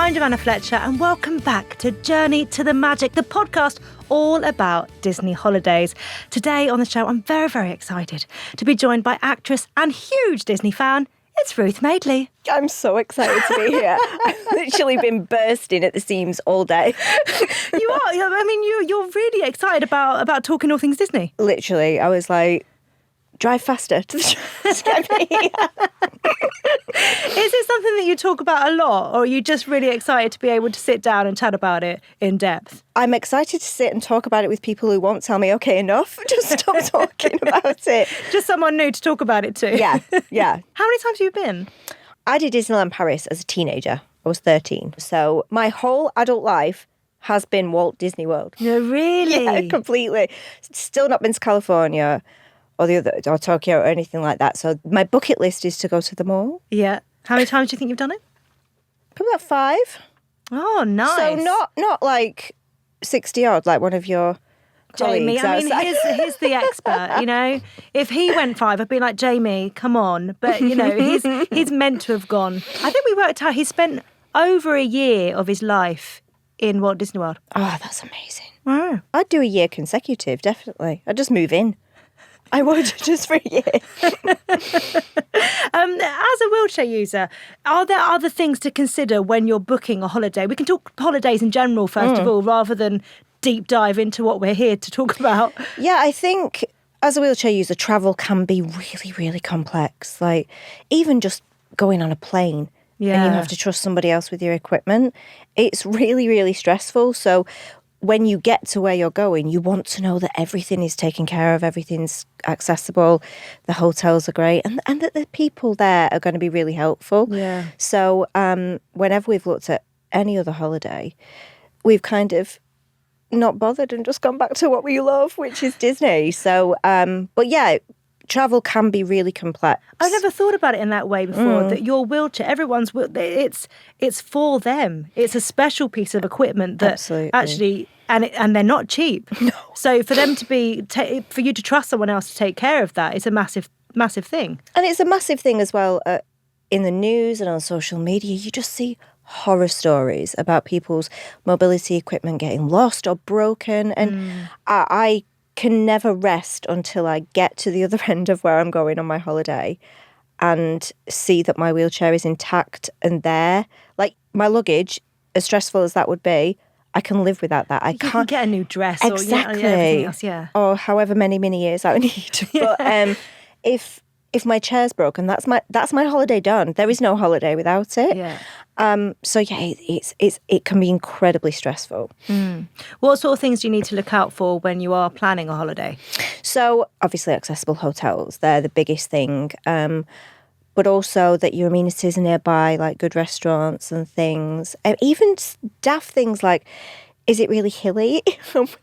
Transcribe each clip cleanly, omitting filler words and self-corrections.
I'm GIOVANNA Fletcher and welcome back to Journey to the Magic, the podcast all about Disney holidays. Today on the show, I'm very, very excited to be joined by actress and huge Disney fan. It's Ruth Madeley. I'm so excited to be here. I've literally been bursting at the seams all day. You are. I mean, you're really excited about talking all things Disney. Literally, I was like, drive faster to get me here. Is it something that you talk about a lot, or are you just really excited to be able to sit down and chat about it in depth? I'm excited to sit and talk about it with people who won't tell me, okay, enough, just stop talking about it. Just someone new to talk about it to. Yeah. How many times have you been? I did Disneyland Paris as a teenager. I was 13. So my whole adult life has been Walt Disney World. No, really? Yeah, completely. Still not been to California or Tokyo or anything like that. So my bucket list is to go to them all. Yeah. How many times do you think you've done it? Probably about 5. Oh, nice. So not like 60 odd, like one of your Jamie, colleagues. I mean, he's the expert, you know. If he went 5, I'd be like, Jamie, come on. But, you know, he's meant to have gone. I think we worked out he spent over a year of his life in Walt Disney World. Oh, that's amazing. Wow. I'd do a year consecutive, definitely. I'd just move in. I would, just for a year. As a wheelchair user, are there other things to consider when you're booking a holiday? We can talk holidays in general, first of all, rather than deep dive into what we're here to talk about. Yeah, I think as a wheelchair user, travel can be really, really complex. Like, even just going on a plane and you have to trust somebody else with your equipment, it's really, really stressful. So when you get to where you're going, you want to know that everything is taken care of, everything's accessible, the hotels are great, and that the people there are going to be really helpful. Yeah. So whenever we've looked at any other holiday, we've kind of not bothered and just gone back to what we love, which is Disney. So, but yeah, travel can be really complex. I've never thought about it in that way before, that your wheelchair, it's for them. It's a special piece of equipment that Absolutely. actually, and they're not cheap. No. So for them to for you to trust someone else to take care of that is a massive, massive thing. And it's a massive thing as well in the news and on social media. You just see horror stories about people's mobility equipment getting lost or broken. And I can never rest until I get to the other end of where I'm going on my holiday and see that my wheelchair is intact and there. Like, my luggage, as stressful as that would be, I can live without that. You can get a new dress exactly. or everything else, yeah. Or however many years I would need. But if my chair's broken, that's my holiday done. There is no holiday without it. Yeah. So yeah, it can be incredibly stressful. What sort of things do you need to look out for when you are planning a holiday? So obviously accessible hotels, they're the biggest thing. But also that your amenities are nearby, like good restaurants and things. Even daft things like, is it really hilly?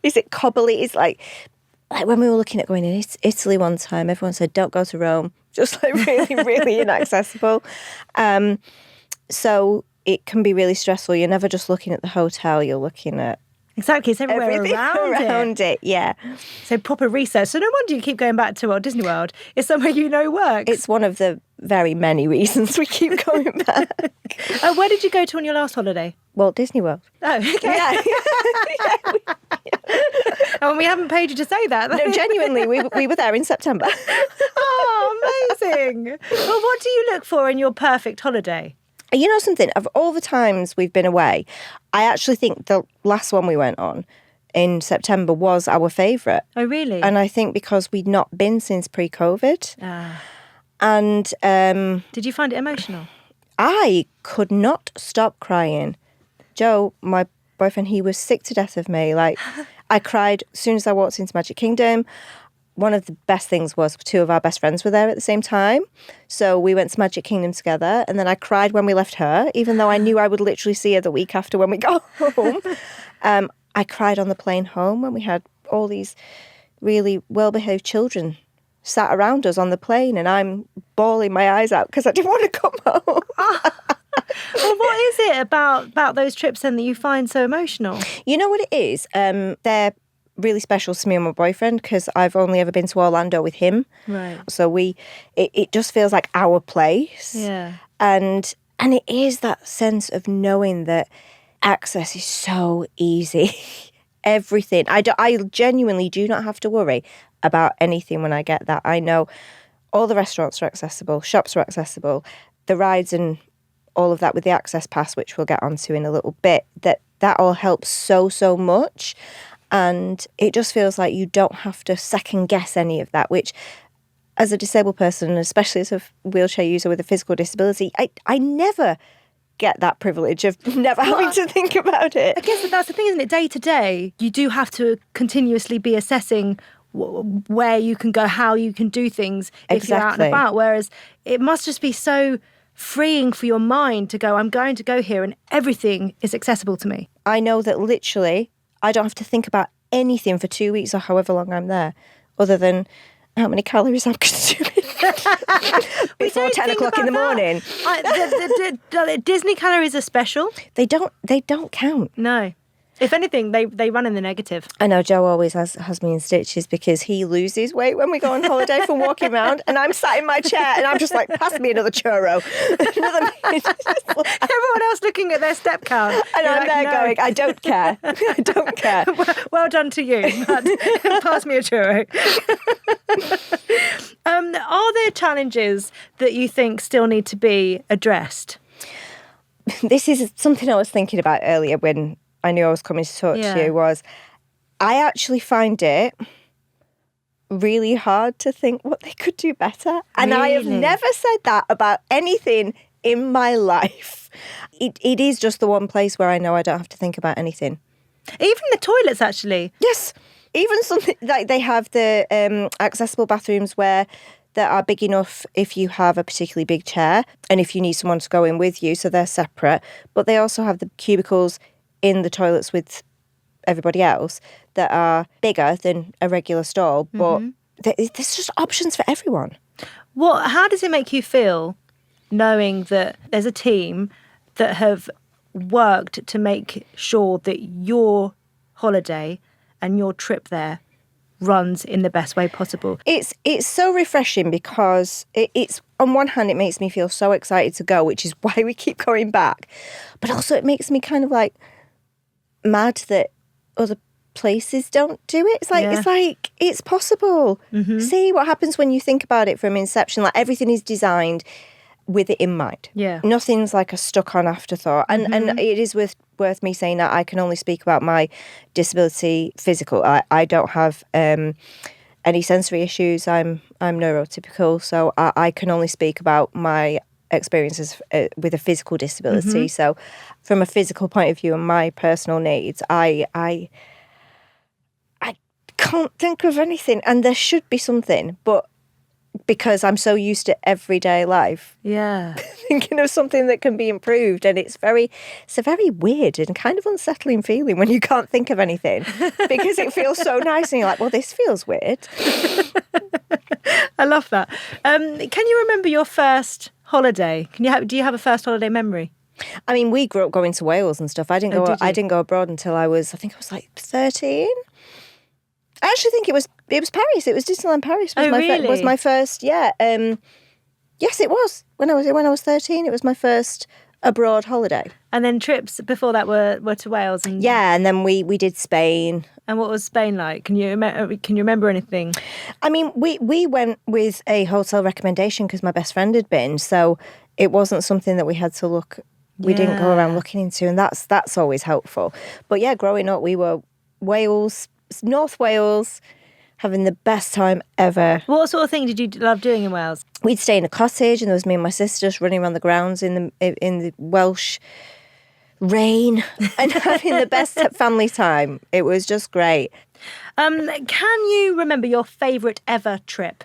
Is it cobbly? It's like when we were looking at going in Italy one time, everyone said, don't go to Rome. Just like really, really inaccessible. So it can be really stressful. You're never just looking at the hotel, you're looking at Exactly, it's everywhere everything around it. Yeah. So proper research. So no wonder you keep going back to Walt Disney World. It's somewhere you know works. It's one of the very many reasons we keep going back. Where did you go to on your last holiday? Walt Disney World. Oh, okay. Oh, and we haven't paid you to say that. No, genuinely, we were there in September. Oh, amazing. Well, what do you look for in your perfect holiday? You know something? Of all the times we've been away, I actually think the last one we went on in September was our favourite. Oh, really? And I think because we'd not been since pre-COVID. And did you find it emotional? I could not stop crying. Joe, my boyfriend, he was sick to death of me. Like, I cried as soon as I walked into Magic Kingdom. One of the best things was 2 of our best friends were there at the same time. So we went to Magic Kingdom together. And then I cried when we left her, even though I knew I would literally see her the week after when we got home. I cried on the plane home when we had all these really well-behaved children sat around us on the plane. And I'm bawling my eyes out because I didn't want to come home. Well, what is it about those trips then that you find so emotional? You know what it is? They're really special to me and my boyfriend because I've only ever been to Orlando with him. Right. So it just feels like our place. Yeah. And And it is that sense of knowing that access is so easy. Everything. I genuinely do not have to worry about anything when I get that. I know all the restaurants are accessible, shops are accessible, the rides and all of that with the access pass, which we'll get onto in a little bit, that all helps so much. And it just feels like you don't have to second guess any of that, which as a disabled person, and especially as a wheelchair user with a physical disability, I never get that privilege of never having to think about it. I guess that's the thing, isn't it? Day to day, you do have to continuously be assessing where you can go, how you can do things if you're out and about. Whereas it must just be so freeing for your mind to go, I'm going to go here and everything is accessible to me. I know that literally I don't have to think about anything for 2 weeks or however long I'm there, other than how many calories I'm consuming before 10 o'clock in the morning. The Disney calories are special. They don't count. No. If anything, they run in the negative. I know Joe always has me in stitches because he loses weight when we go on holiday from walking around, and I'm sat in my chair and I'm just like, pass me another churro. Everyone else looking at their step count. And I'm like, there going, I don't care. I don't care. Well done to you, but pass me a churro. Are there challenges that you think still need to be addressed? This is something I was thinking about earlier when I knew I was coming to talk to you, was I actually find it really hard to think what they could do better. And I have never said that about anything in my life. It is just the one place where I know I don't have to think about anything. Even the toilets, actually. Yes. Even something like they have the accessible bathrooms where that are big enough if you have a particularly big chair and if you need someone to go in with you, so they're separate. But they also have the cubicles in the toilets with everybody else that are bigger than a regular stall, but there's just options for everyone. How does it make you feel knowing that there's a team that have worked to make sure that your holiday and your trip there runs in the best way possible? It's so refreshing because it's on one hand it makes me feel so excited to go, which is why we keep going back, but also it makes me kind of like mad that other places don't do it. It's like it's possible. See what happens when you think about it from inception. Like everything is designed with it in mind. Nothing's like a stuck on afterthought. And it is worth me saying that I can only speak about my disability physical. I don't have any sensory issues. I'm neurotypical, so I can only speak about my experiences with a physical disability. So from a physical point of view and my personal needs, I can't think of anything, and there should be something, but because I'm so used to everyday life, thinking of something that can be improved, and it's a very weird and kind of unsettling feeling when you can't think of anything because it feels so nice and you're like, well, this feels weird. I love that. Can you remember your first holiday? Do you have a first holiday memory? I mean, we grew up going to Wales and stuff. I didn't go abroad until I was like 13. I actually think it was Paris. It was Disneyland Paris. Was my first. Yeah. Yes, it was. When I was 13, it was my first abroad holiday. And then trips before that were to Wales. And then we did Spain. And what was Spain like? Can you remember anything? I mean, we went with a hotel recommendation because my best friend had been, so it wasn't something that we had to look. We didn't go around looking into, and that's always helpful. But yeah, growing up, we were Wales, North Wales, having the best time ever. What sort of thing did you love doing in Wales? We'd stay in a cottage, and there was me and my sister just running around the grounds in the Welsh rain and having the best family time. It was just great. Can you remember your favourite ever trip?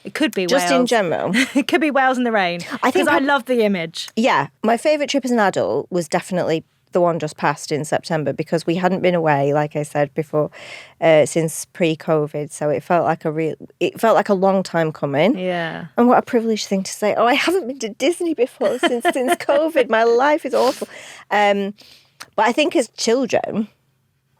It could be just Wales. In general. It could be Wales in the rain. Because I love the image. Yeah, my favourite trip as an adult was definitely the one just passed in September because we hadn't been away, like I said before, since pre-COVID. So it felt like a long time coming. Yeah. And what a privileged thing to say. Oh, I haven't been to Disney before since COVID. My life is awful. But I think as children,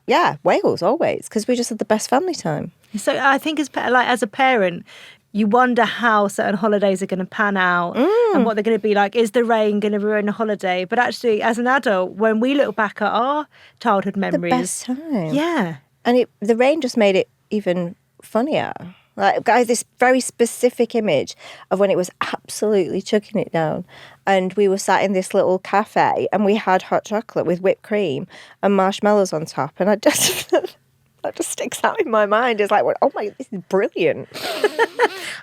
yeah, Wales always, because we just had the best family time. So I think as a parent, you wonder how certain holidays are going to pan out and what they're going to be like. Is the rain going to ruin a holiday? But actually, as an adult, when we look back at our childhood memories... The best time. Yeah. And the rain just made it even funnier. Like, guys, this very specific image of when it was absolutely chucking it down, and we were sat in this little cafe and we had hot chocolate with whipped cream and marshmallows on top, and that just sticks out in my mind. It's like, oh my, this is brilliant.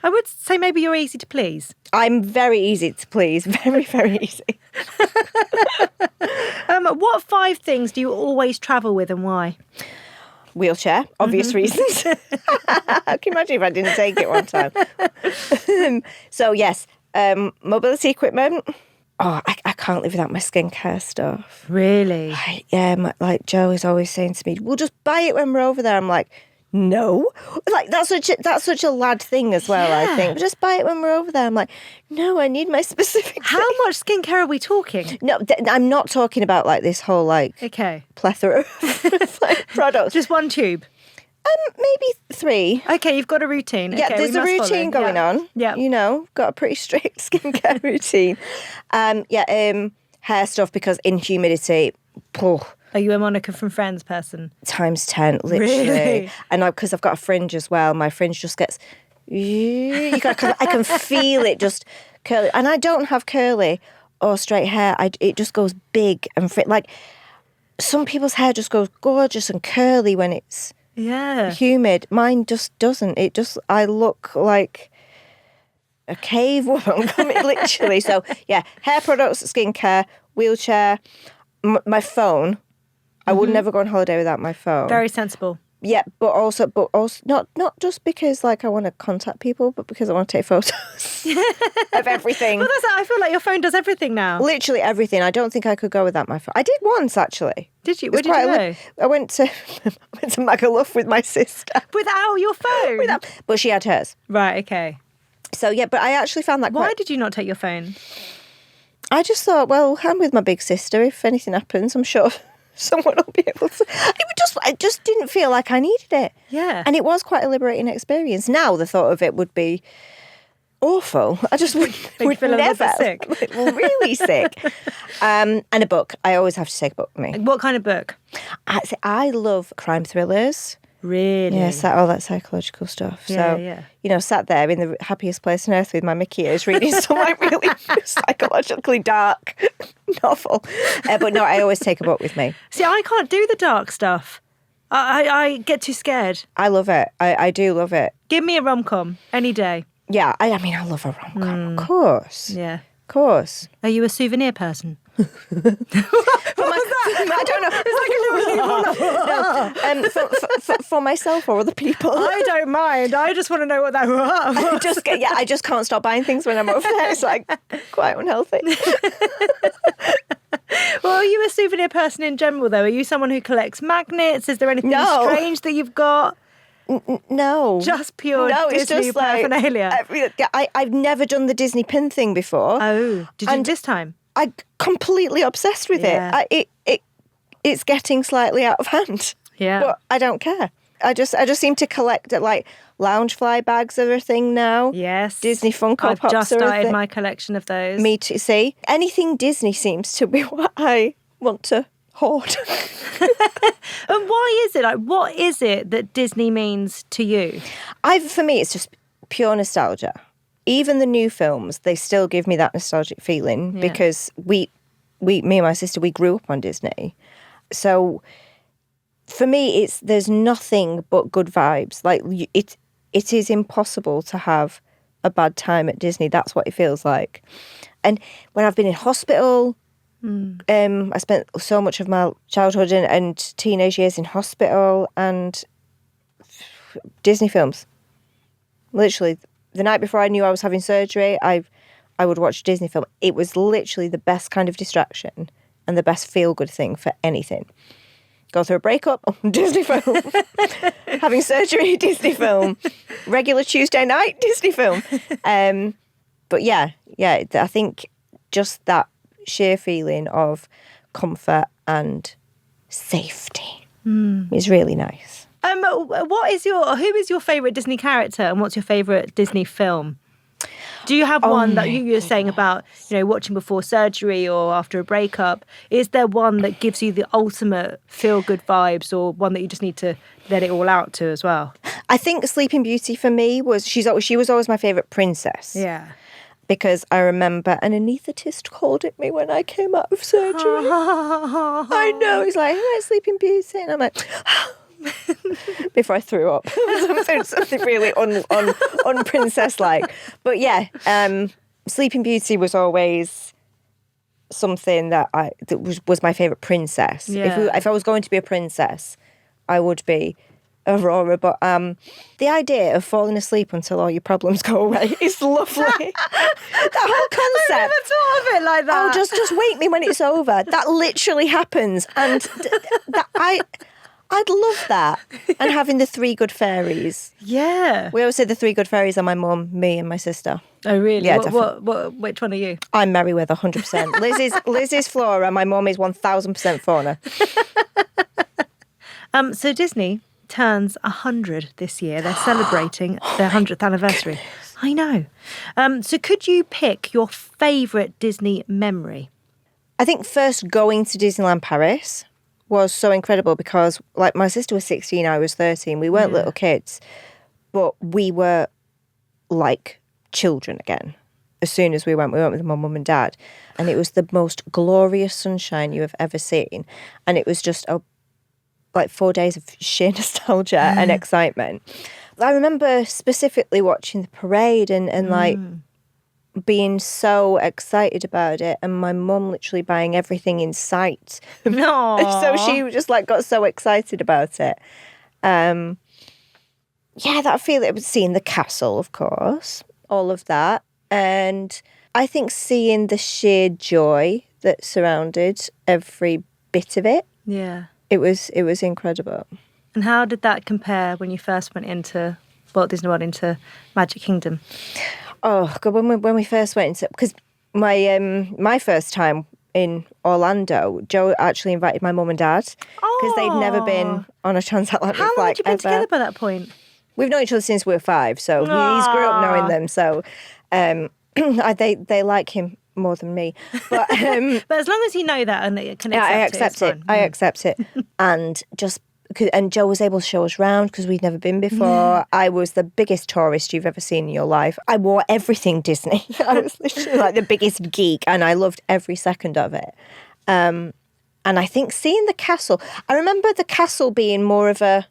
I would say maybe you're easy to please. I'm very easy to please, very, very easy. What 5 things do you always travel with and why? Wheelchair, obvious reasons. Can you imagine if I didn't take it one time? So yes, mobility equipment. Oh, I can't live without my skincare stuff. Really? Like Joe is always saying to me, "We'll just buy it when we're over there." I'm like, no, like that's such a lad thing as well. Yeah. I think just buy it when we're over there. I'm like, no, I need my specific. How much skincare are we talking? No, I'm not talking about like this whole like plethora of like, products. Just one tube. Maybe 3. Okay, you've got a routine. Yeah, okay, there's a routine going on. Yeah, you know, got a pretty strict skincare routine. Hair stuff because in humidity. Are you a Monica from Friends person? Times 10, literally. Really? And because I've got a fringe as well, my fringe just gets... I can feel it just curly. And I don't have curly or straight hair. It just goes big and like some people's hair just goes gorgeous and curly when it's humid. Mine just doesn't. I look like a cave woman, literally. So yeah, hair products, skincare, wheelchair, my phone. I would never go on holiday without my phone. Very sensible. Yeah, but also not just because like I want to contact people, but because I want to take photos of everything. Well, I feel like your phone does everything now. Literally everything. I don't think I could go without my phone. I did once actually. Did you? Where did you go? I went to Magaluf with my sister. Without your phone? But she had hers. Right. Okay. So yeah, but I actually found that. Why did you not take your phone? I just thought, well, I'm with my big sister. If anything happens, I'm sure someone will be able to. I just didn't feel like I needed it. Yeah. And it was quite a liberating experience. Now the thought of it would be awful. I just would feel never. A little bit sick. Really sick. And a book. I always have to take a book with me. What kind of book? I love crime thrillers. Really? Yeah, all that psychological stuff. Yeah, so, sat there in the happiest place on earth with my Mickey ears reading some like really psychologically dark novel. But no, I always take a book with me. See, I can't do the dark stuff. I get too scared. I love it. I do love it. Give me a rom-com any day. Yeah, I mean, I love a rom-com, of course. Yeah. Of course. Are you a souvenir person? I don't know. No, for myself or other people. I don't mind. I just want to know what they were. I just can't stop buying things when I'm over there. It's like quite unhealthy. Well, are you a souvenir person in general, though? Are you someone who collects magnets? Is there anything strange that you've got? No. Just pure Disney paraphernalia? I've never done the Disney pin thing before. Oh, did you this time? I'm completely obsessed with it. It's getting slightly out of hand. Yeah. But I don't care. I just seem to collect like Loungefly bags are a thing now. Yes. Disney Funko Pops I've just started my collection of those. Me too. See, anything Disney seems to be what I want to hoard. And why is it? Like, what is it that Disney means to you? For me, it's just pure nostalgia. Even the new films, they still give me that nostalgic feeling because me and my sister, we grew up on Disney. So for me, there's nothing but good vibes. Like it is impossible to have a bad time at Disney. That's what it feels like. And when I've been in hospital, I spent so much of my childhood and teenage years in hospital and Disney films. Literally, the night before I knew I was having surgery, I would watch a Disney film. It was literally the best kind of distraction and the best feel-good thing for anything. Go through a breakup, Disney film. Having surgery, Disney film. Regular Tuesday night, Disney film. But yeah, I think just that sheer feeling of comfort and safety is really nice. Who is your favourite Disney character and what's your favourite Disney film? Do you have one that you were saying about, watching before surgery or after a breakup? Is there one that gives you the ultimate feel-good vibes, or one that you just need to let it all out to as well? I think Sleeping Beauty for me she was always my favourite princess. Yeah. Because I remember an anaesthetist called at me when I came out of surgery. I know, he's like, "Hey, Sleeping Beauty," and I'm like, before I threw up. Something really unprincess-like. But yeah, Sleeping Beauty was always something that was my favourite princess. Yeah. If I was going to be a princess, I would be Aurora. But the idea of falling asleep until all your problems go away is lovely. That whole concept. I never thought of it like that. Oh, just wake me when it's over. That literally happens, and I'd love that. And having the 3 good fairies. Yeah. We always say the 3 good fairies are my mum, me, and my sister. Oh, really? Yeah, Which one are you? I'm Merryweather, 100%. Liz is Flora, my mum is 1,000% Fauna. So Disney turns 100 this year. They're celebrating their 100th anniversary. I know. So could you pick your favourite Disney memory? I think first going to Disneyland Paris was so incredible because, like, my sister was 16, I was 13. We weren't little kids, but we were like children again. As soon as we went with my mum and dad, and it was the most glorious sunshine you have ever seen. And it was just like 4 days of sheer nostalgia and excitement. I remember specifically watching the parade and like being so excited about it, and my mum literally buying everything in sight. No. So she just like got so excited about it. That feeling of seeing the castle, of course, all of that. And I think seeing the sheer joy that surrounded every bit of it. Yeah. It was incredible. And how did that compare when you first went into Walt Disney World, into Magic Kingdom? Oh God! When we first went into, because my first time in Orlando, Joe actually invited my mum and dad because they'd never been on a transatlantic flight. How long had you been ever. together by that point? We've known each other since we were 5, so he's grew up knowing them. So they like him more than me, but but as long as you know that and that you can accept it, I accept it, and Joe was able to show us around because we'd never been before. I was the biggest tourist you've ever seen in your life. I wore everything Disney. I was literally like the biggest geek, and I loved every second of it. And I think seeing the castle, I remember the castle being more of a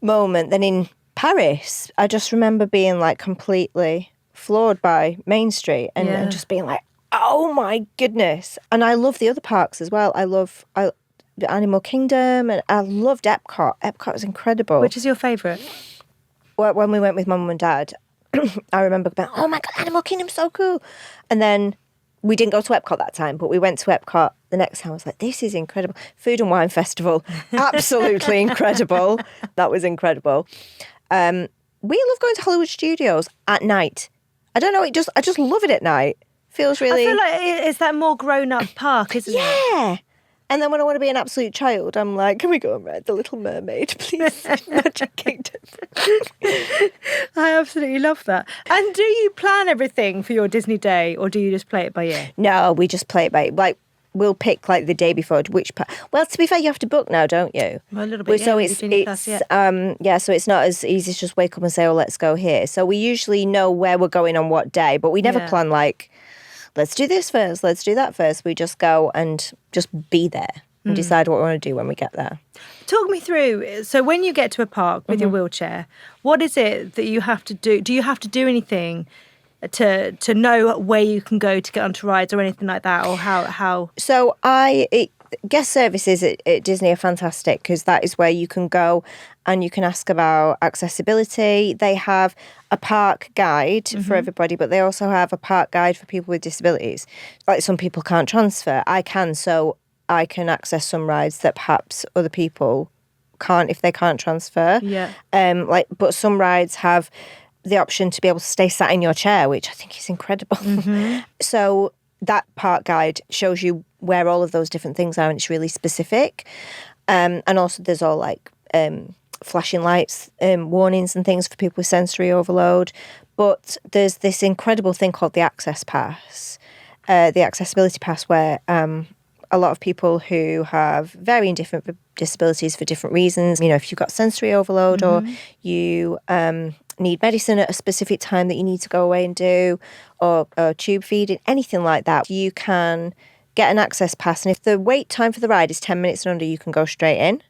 moment than in Paris. I just remember being like completely floored by Main Street and just being like, oh my goodness. And I love the other parks as well. I love the Animal Kingdom, and I loved EPCOT. EPCOT was incredible. Which is your favourite? Well, when we went with Mum and Dad, I remember going, oh my God, Animal Kingdom's so cool. And then we didn't go to EPCOT that time, but we went to EPCOT the next time. I was like, this is incredible. Food and Wine Festival, absolutely incredible. That was incredible. We love going to Hollywood Studios at night. I don't know, I just love it at night. Feels really... I feel like it's that more grown-up park, isn't it? Yeah. And then when I want to be an absolute child, I'm like, can we go and ride The Little Mermaid, please? Magic Kingdom. I absolutely love that. And do you plan everything for your Disney day, or do you just play it by ear? No, we just play it by ear. Like, we'll pick like the day before which part. Well, to be fair, you have to book now, don't you? Well, a little bit. So it's so it's not as easy to just wake up and say, oh, let's go here. So we usually know where we're going on what day, but we never plan like, let's do this first, let's do that first. We just go and just be there and decide what we want to do when we get there. Talk me through. So when you get to a park with your wheelchair, what is it that you have to do? Do you have to do anything to know where you can go to get onto rides or anything like that, or how? So guest services at Disney are fantastic because that is where you can go and you can ask about accessibility. They have a park guide for everybody, but they also have a park guide for people with disabilities. Like, some people can't transfer. I can, so I can access some rides that perhaps other people can't if they can't transfer. Yeah. But some rides have the option to be able to stay sat in your chair, which I think is incredible. So that park guide shows you where all of those different things are, and it's really specific. And also there's all like flashing lights, warnings and things for people with sensory overload. But there's this incredible thing called the Access Pass, the Accessibility Pass, where a lot of people who have varying different disabilities for different reasons, if you've got sensory overload or you need medicine at a specific time that you need to go away and do, or tube feeding, anything like that, you can get an access pass. And if the wait time for the ride is 10 minutes and under, you can go straight in.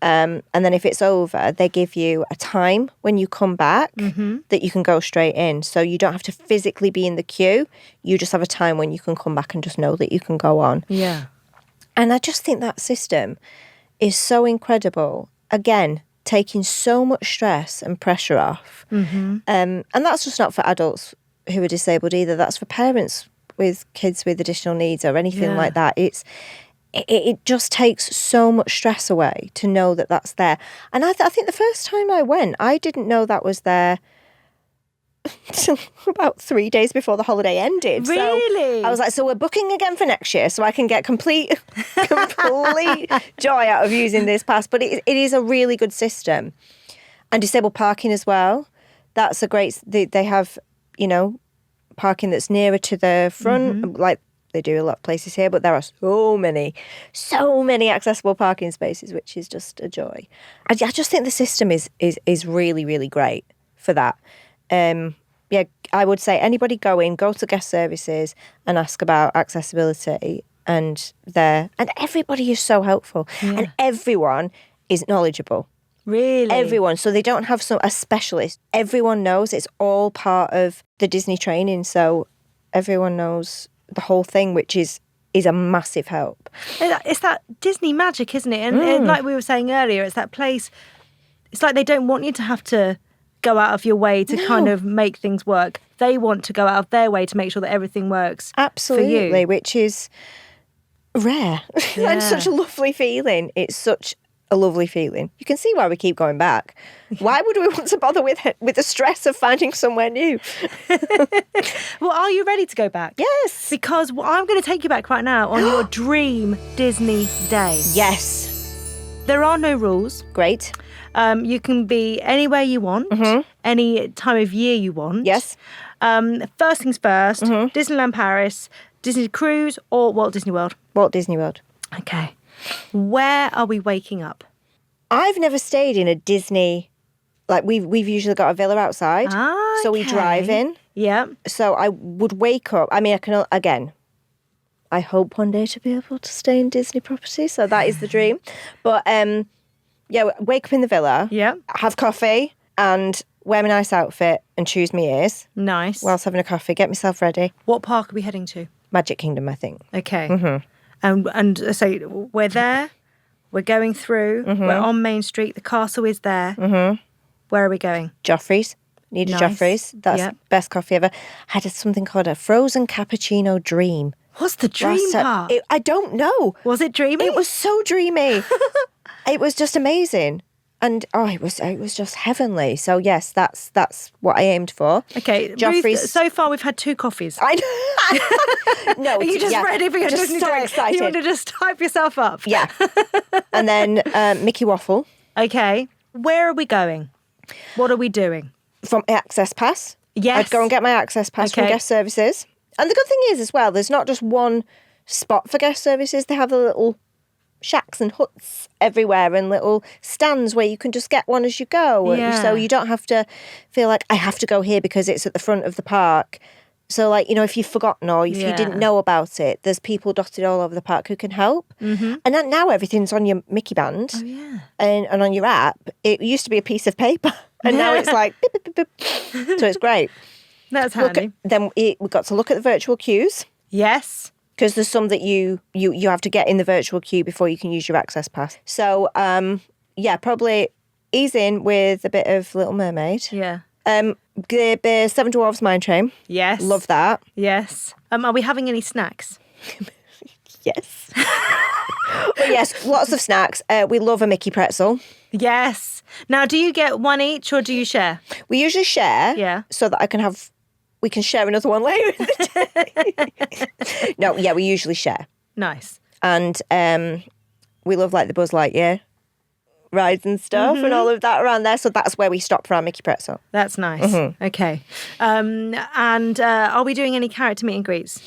And then if it's over, they give you a time when you come back that you can go straight in. So you don't have to physically be in the queue. You just have a time when you can come back and just know that you can go on. Yeah. And I just think that system is so incredible. Again, taking so much stress and pressure off. And that's just not for adults who are disabled either. That's for parents with kids with additional needs or anything like that. It just takes so much stress away to know that that's there. And I think the first time I went, I didn't know that was there until about 3 days before the holiday ended. Really? So I was like, so we're booking again for next year so I can get complete joy out of using this pass. But it is a really good system. And disabled parking as well. That's a great... They have, parking that's nearer to the front, like they do a lot of places here, but there are so many accessible parking spaces, which is just a joy. I just think the system is really, really great for that. I would say anybody go to guest services and ask about accessibility, and everybody is so helpful, and everyone is knowledgeable. Really? Everyone. So they don't have a specialist. Everyone knows. It's all part of the Disney training. So everyone knows the whole thing, which is a massive help. It's that Disney magic, isn't it? And like we were saying earlier, it's that place. It's like they don't want you to have to go out of your way to kind of make things work. They want to go out of their way to make sure that everything works. Absolutely, for you. Which is rare and such a lovely feeling. It's such a lovely feeling. You can see why we keep going back. Why would we want to bother with the stress of finding somewhere new? Well, are you ready to go back? Yes. Because I'm going to take you back right now on your dream Disney day. Yes. There are no rules. Great. You can be anywhere you want, any time of year you want. Yes. First things first, Disneyland Paris, Disney Cruise, or Walt Disney World? Walt Disney World. Okay. Where are we waking up? I've never stayed in a Disney, like we've usually got a villa outside. So we drive in. Yeah. So I would wake up. I mean, I hope one day to be able to stay in Disney property. So that is the dream. But wake up in the villa. Yeah. Have coffee and wear my nice outfit and choose my ears. Nice. Whilst having a coffee, get myself ready. What park are we heading to? Magic Kingdom, I think. Okay. And so we're there. We're going through. We're on Main Street. The castle is there. Where are we going? Joffrey's. Needed Nice. Joffrey's. That's the best coffee ever. I had something called a frozen cappuccino dream. What's the dream part? I don't know. Was it dreamy? It was so dreamy. It was just amazing. And it was just heavenly. So yes, that's what I aimed for. Okay, Joffrey's. Ruth, so far we've had 2 coffees. I know. No, Are you just ready for your just Disney so day? excited. You want to just type yourself up? Yeah. And then Mickey Waffle. Okay. Where are we going? What are we doing? From Access Pass. Yes. I'd go and get my Access Pass from guest services. And the good thing is as well, there's not just one spot for guest services. They have the little shacks and huts everywhere and little stands where you can just get one as you go. Yeah. So you don't have to feel like I have to go here because it's at the front of the park. So if you've forgotten or if you didn't know about it, there's people dotted all over the park who can help. And now everything's on your Mickey band and on your app. It used to be a piece of paper and now it's like beep, beep, beep, beep. So it's great. That's handy. Then we got to look at the virtual queues. Yes. Because there's some that you have to get in the virtual queue before you can use your Access Pass. So, probably ease in with a bit of Little Mermaid. Yeah. The Seven Dwarfs Mine Train. Yes. Love that. Yes. Are we having any snacks? Yes. But yes, lots of snacks. We love a Mickey pretzel. Yes. Now, do you get one each or do you share? We usually share. Yeah. So that we can share another one later in the day. No, yeah, we usually share. Nice. And we love the Buzz Lightyear rides and stuff and all of that around there. So that's where we stopped for our Mickey pretzel. That's nice. Okay. And are we doing any character meet and greets?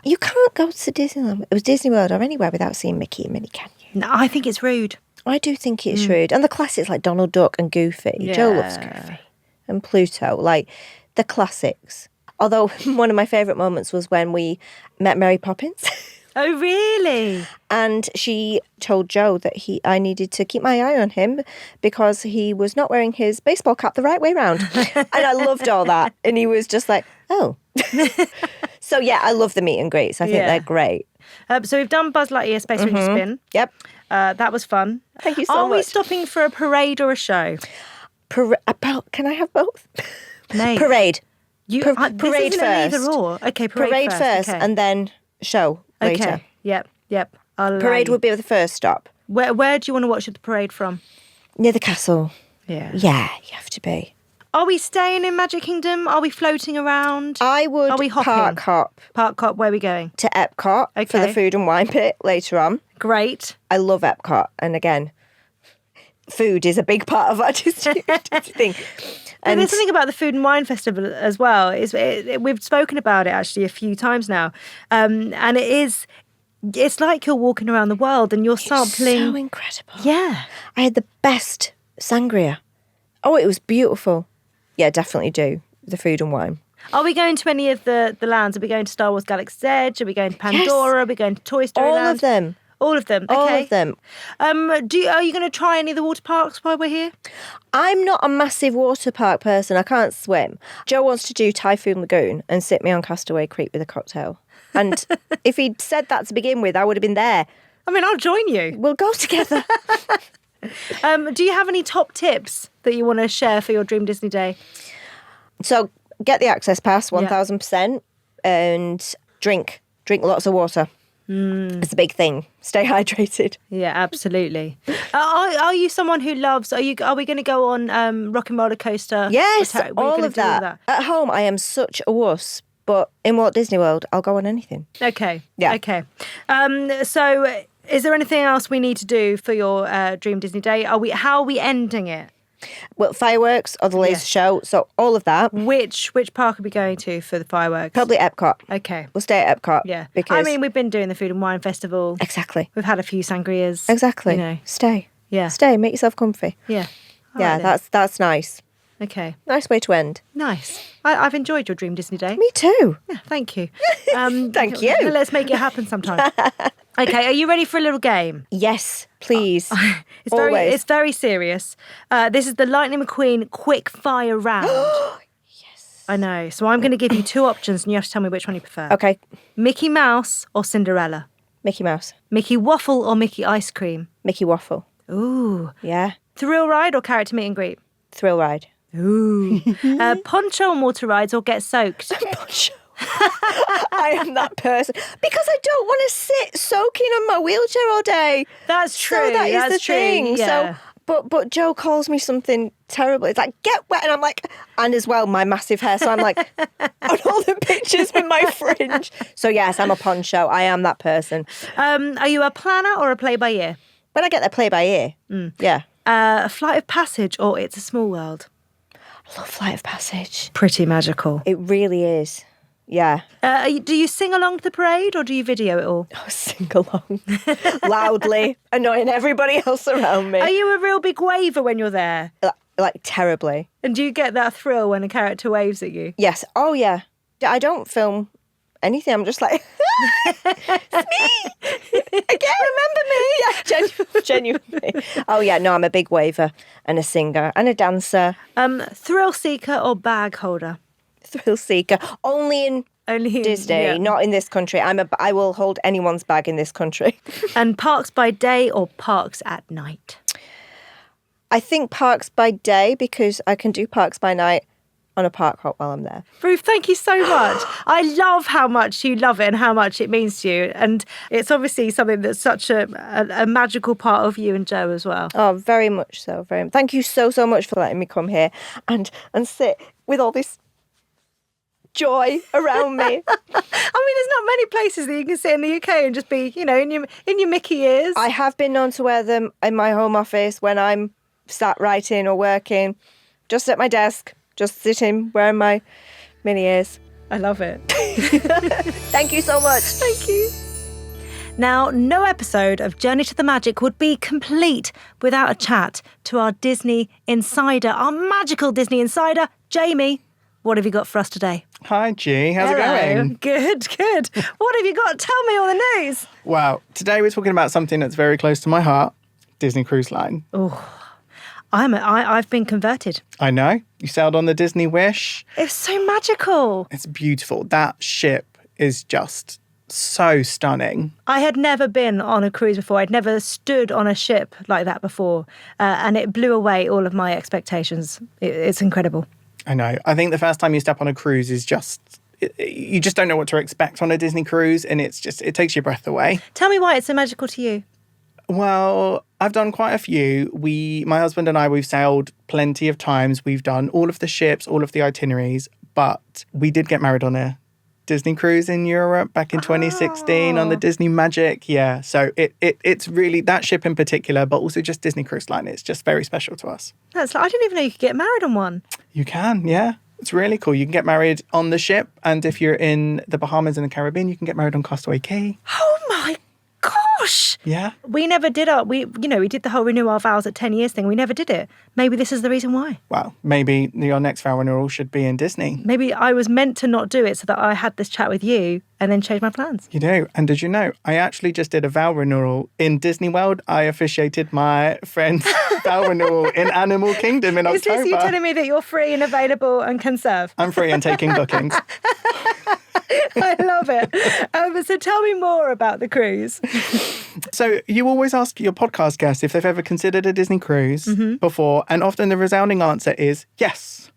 You can't go to Disneyland. It was Disney World or anywhere without seeing Mickey and Minnie, can you? No, I think it's rude. I do think it's rude. And the classics like Donald Duck and Goofy. Yeah. Joe loves Goofy. And Pluto, like the classics. Although one of my favourite moments was when we met Mary Poppins. Oh, really? And she told Joe that I needed to keep my eye on him because he was not wearing his baseball cap the right way round. And I loved all that. And he was just like, oh. So, yeah, I love the meet and greets. I think they're great. So we've done Buzz Lightyear Space Ranger Spin. Yep. That was fun. Thank you so much. Are we stopping for a parade or a show? Can I have both? Mate. Parade. Parade first. Either or. Okay, Parade first okay. and then show later. Okay, yep. Parade would be the first stop. Where do you want to watch the parade from? Near the castle. Yeah. Yeah, you have to be. Are we staying in Magic Kingdom? Are we floating around? I would Are we hopping? park hop. Park hop, where are we going? To EPCOT for the food and wine pit later on. Great. I love EPCOT. And again, food is a big part of our Disney thing. But there's something about the Food and Wine Festival as well. We've spoken about it actually a few times now. And it's like you're walking around the world and you're sampling. It's so incredible. Yeah. I had the best sangria. Oh, it was beautiful. Yeah, definitely do. The food and wine. Are we going to any of the lands? Are we going to Star Wars Galaxy's Edge? Are we going to Pandora? Yes. Are we going to Toy Story Land? All of them. All of them. Okay. All of them. Are you going to try any of the water parks while we're here? I'm not a massive water park person. I can't swim. Joe wants to do Typhoon Lagoon and sit me on Castaway Creek with a cocktail. And if he'd said that to begin with, I would have been there. I mean, I'll join you. We'll go together. Do you have any top tips that you want to share for your Dream Disney Day? So get the access pass, 1,000%, and drink lots of water. It's a big thing. Stay hydrated. Yeah, absolutely. Are you someone who loves? Are we going to go on Rock and Roller Coaster? Yes, all of that. At home, I am such a wuss, but in Walt Disney World, I'll go on anything. Okay. Yeah. Okay. So, is there anything else we need to do for your Dream Disney Day? How are we ending it? Well, fireworks or the laser show, so all of that. Which park are we going to for the fireworks? Probably Epcot. Okay. We'll stay at Epcot. Yeah. Because we've been doing the Food and Wine Festival. Exactly. We've had a few sangrias. Exactly. You know. Stay. Yeah. Stay. Make yourself comfy. Yeah. That's nice. Okay. Nice way to end. Nice. I've enjoyed your Dream Disney Day. Me too. Yeah, thank you. Thank you. Let's make it happen sometime. Okay, are you ready for a little game? Yes, please. It's very serious. This is the Lightning McQueen quick fire round. Yes. I know. So I'm going to give you two options and you have to tell me which one you prefer. Okay. Mickey Mouse or Cinderella? Mickey Mouse. Mickey Waffle or Mickey Ice Cream? Mickey Waffle. Ooh. Yeah. Thrill Ride or Character Meet and Greet? Thrill Ride. Ooh. Poncho and water rides or Get Soaked? Poncho. I am that person because I don't want to sit soaking on my wheelchair all day. That's true. So that is That's the thing. Yeah. So, but Joe calls me something terrible. It's like, get wet, and I'm like, and as well my massive hair. So I'm like on all the pictures with my fringe. So yes, I'm a poncho. I am that person. Are you a planner or a play by ear? When I get there, play by ear. Yeah. A Flight of Passage or It's a Small World? I love Flight of Passage. Pretty magical. It really is. Yeah. Do you sing along to the parade or do you video it all? Oh, sing along loudly, annoying everybody else around me. Are you a real big waver when you're there? Like terribly. And do you get that thrill when a character waves at you? Yes. Oh, yeah. I don't film anything. I'm just like, it's me. Again, remember me? Yeah, genuinely. Oh, yeah. No, I'm a big waver and a singer and a dancer. Thrill seeker or bag holder? Thrill seeker. Only in Disney, not in this country. I will hold anyone's bag in this country. And parks by day or parks at night? I think parks by day because I can do parks by night on a park hop while I'm there. Ruth, thank you so much. I love how much you love it and how much it means to you. And it's obviously something that's such a magical part of you and Joe as well. Oh, very much so. Very much. Thank you so much for letting me come here and sit with all this joy around me. I mean, there's not many places that you can sit in the UK and just be, in your Mickey ears. I have been known to wear them in my home office when I'm sat writing or working, just at my desk, just sitting, wearing my mini ears. I love it. Thank you so much. Thank you. Now, no episode of Journey to the Magic would be complete without a chat to our Disney insider, our magical Disney insider, Jamie. What have you got for us today? Hi, G. How's it going? Good. What have you got? Tell me all the news. Wow. Today we're talking about something that's very close to my heart, Disney Cruise Line. Oh, I've been converted. I know. You sailed on the Disney Wish. It's so magical. It's beautiful. That ship is just so stunning. I had never been on a cruise before. I'd never stood on a ship like that before. And it blew away all of my expectations. It's incredible. I know. I think the first time you step on a cruise is you just don't know what to expect on a Disney cruise, and it takes your breath away. Tell me why it's so magical to you. Well, I've done quite a few. My husband and I, we've sailed plenty of times. We've done all of the ships, all of the itineraries, but we did get married on a Disney cruise in Europe back in 2016 on the Disney Magic. Yeah, so it's really that ship in particular, but also just Disney Cruise Line. It's just very special to us. I didn't even know you could get married on one. You can, yeah. It's really cool. You can get married on the ship, and if you're in the Bahamas and the Caribbean, you can get married on Castaway Cay. Oh my gosh! Yeah. We never did we did the whole renew our vows at 10 years thing. We never did it. Maybe this is the reason why. Well, maybe your next vow renewal should be in Disney. Maybe I was meant to not do it so that I had this chat with you and then change my plans. You do. And did you know, I actually just did a vow renewal in Disney World. I officiated my friend's vow renewal in Animal Kingdom in October. Is this you telling me that you're free and available and can serve? I'm free and taking bookings. I love it. So tell me more about the cruise. So you always ask your podcast guests if they've ever considered a Disney cruise before, and often the resounding answer is yes.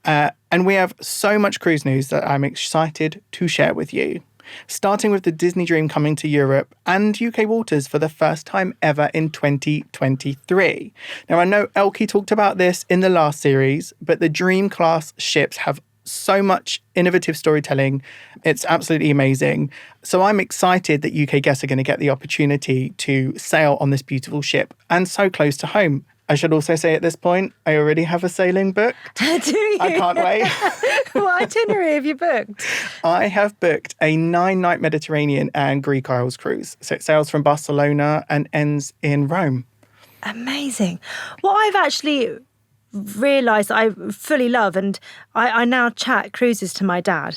And we have so much cruise news that I'm excited to share with you. Starting with the Disney Dream coming to Europe and UK waters for the first time ever in 2023. Now, I know Elke talked about this in the last series, but the Dream class ships have so much innovative storytelling. It's absolutely amazing. So I'm excited that UK guests are going to get the opportunity to sail on this beautiful ship and so close to home. I should also say at this point, I already have a sailing booked. Do you? I can't wait. What itinerary have you booked? I have booked a 9-night Mediterranean and Greek Isles cruise. So it sails from Barcelona and ends in Rome. Amazing. What I've actually realised I fully love, and I now chat cruises to my dad,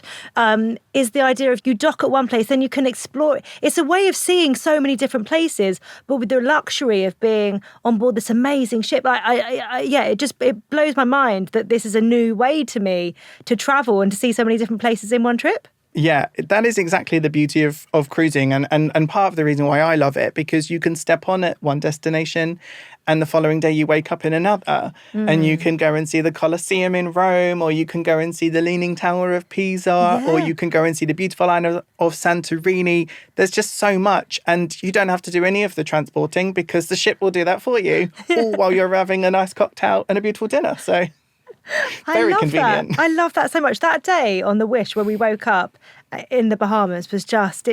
is the idea of you dock at one place, then you can explore. It's a way of seeing so many different places, but with the luxury of being on board this amazing ship. It blows my mind that this is a new way to me to travel and to see so many different places in one trip. Yeah, that is exactly the beauty of cruising and part of the reason why I love it, because you can step on at one destination and the following day you wake up in another and you can go and see the Colosseum in Rome, or you can go and see the Leaning Tower of Pisa, or you can go and see the beautiful island of Santorini. There's just so much, and you don't have to do any of the transporting because the ship will do that for you, all while you're having a nice cocktail and a beautiful dinner. So very convenient. I love that so much. That day on the Wish when we woke up in the Bahamas was just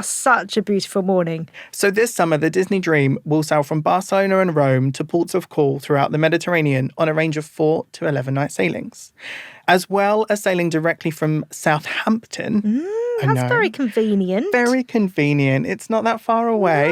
such a beautiful morning. So this summer, the Disney Dream will sail from Barcelona and Rome to ports of call throughout the Mediterranean on a range of 4 to 11-night sailings, as well as sailing directly from Southampton. That's very convenient. Very convenient. It's not that far away.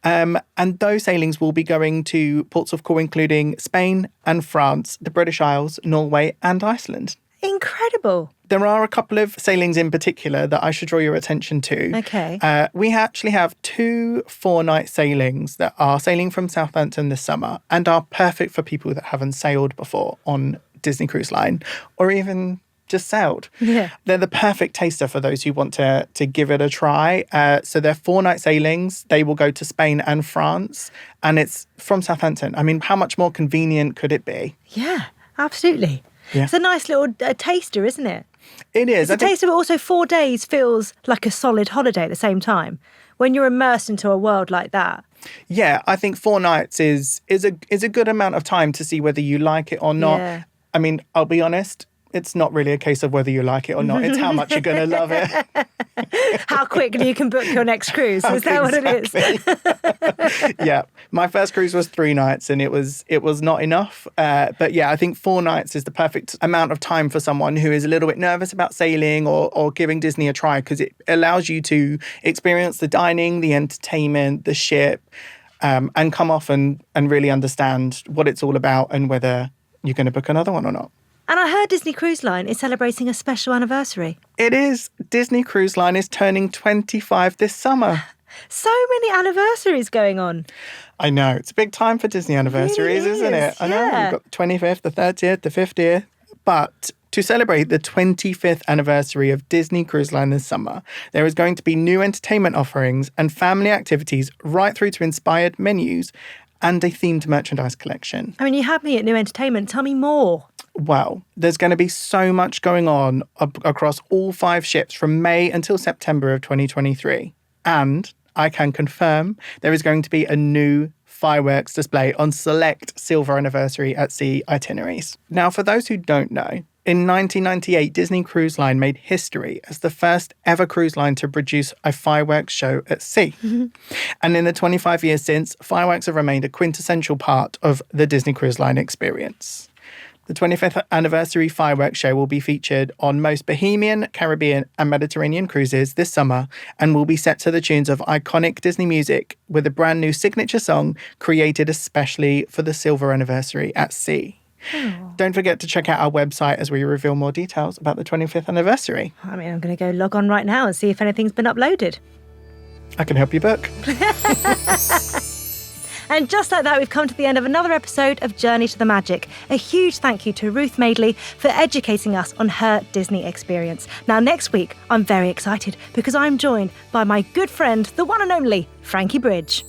No. And those sailings will be going to ports of call including Spain and France, the British Isles, Norway and Iceland. Incredible. There are a couple of sailings in particular that I should draw your attention to. Okay. We actually have 2 4-night sailings that are sailing from Southampton this summer and are perfect for people that haven't sailed before on Disney Cruise Line, or even just sailed. Yeah. They're the perfect taster for those who want to give it a try. So they're 4-night sailings. They will go to Spain and France, and it's from Southampton. I mean, how much more convenient could it be? Yeah, absolutely. Yeah. It's a nice little taster, isn't it? It is. It's a taster, but also 4 days feels like a solid holiday at the same time when you're immersed into a world like that. Yeah, I think 4 nights is a good amount of time to see whether you like it or not. Yeah. I mean, I'll be honest, it's not really a case of whether you like it or not. It's how much you're going to love it. How quickly you can book your next cruise. Is that what it is? Yeah. My first cruise was 3 nights and it was not enough. But yeah, I think 4 nights is the perfect amount of time for someone who is a little bit nervous about sailing or giving Disney a try, because it allows you to experience the dining, the entertainment, the ship, and come off and really understand what it's all about and whether you're going to book another one or not. And I heard Disney Cruise Line is celebrating a special anniversary. It is. Disney Cruise Line is turning 25 this summer. So many anniversaries going on. I know. It's a big time for Disney anniversaries, isn't it? I know. Yeah. We've got the 25th, the 30th, the 50th. But to celebrate the 25th anniversary of Disney Cruise Line this summer, there is going to be new entertainment offerings and family activities right through to inspired menus and a themed merchandise collection. I mean, you had me at new entertainment. Tell me more. Well, there's going to be so much going on across all 5 ships from May until September of 2023. And I can confirm there is going to be a new fireworks display on select Silver Anniversary at Sea itineraries. Now, for those who don't know, in 1998, Disney Cruise Line made history as the first ever cruise line to produce a fireworks show at sea. And in the 25 years since, fireworks have remained a quintessential part of the Disney Cruise Line experience. The 25th anniversary fireworks show will be featured on most Bohemian, Caribbean and Mediterranean cruises this summer and will be set to the tunes of iconic Disney music with a brand new signature song created especially for the Silver Anniversary at Sea. Don't forget to check out our website as we reveal more details about the 25th anniversary. I mean, I'm going to go log on right now and see if anything's been uploaded. I can help you book. And just like that, we've come to the end of another episode of Journey to the Magic. A huge thank you to Ruth Madeley for educating us on her Disney experience. Now, next week, I'm very excited because I'm joined by my good friend, the one and only Frankie Bridge.